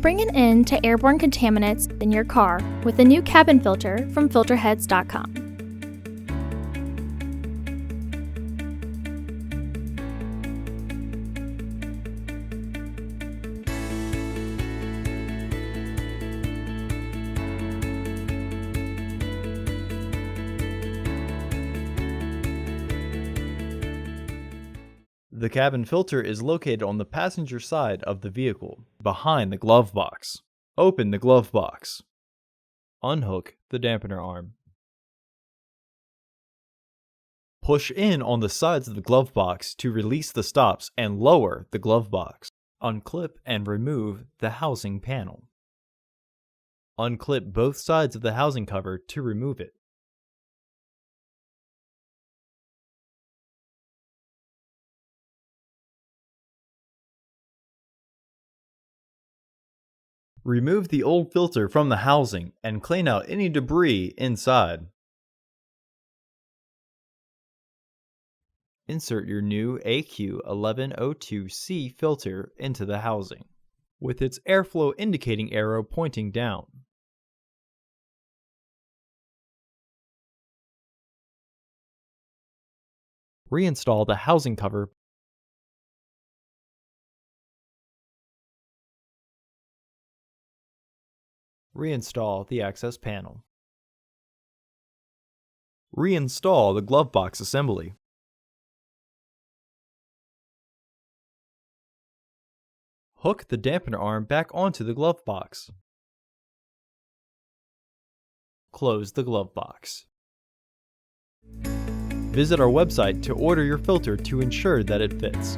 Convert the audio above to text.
bring an end to airborne contaminants in your car with the new cabin filter from Filterheads.com. The cabin filter is located on the passenger side of the vehicle, behind the glove box. Open the glove box. Unhook the dampener arm. Push in on the sides of the glove box to release the stops and lower the glove box. Unclip and remove the housing panel. Unclip both sides of the housing cover to remove it. Remove the old filter from the housing and clean out any debris inside. Insert your new AQ1102C filter into the housing, with its airflow indicating arrow pointing down. Reinstall the housing cover. Reinstall the access panel. Reinstall the glove box assembly. Hook the dampener arm back onto the glove box. Close the glove box. Visit our website to order your filter to ensure that it fits.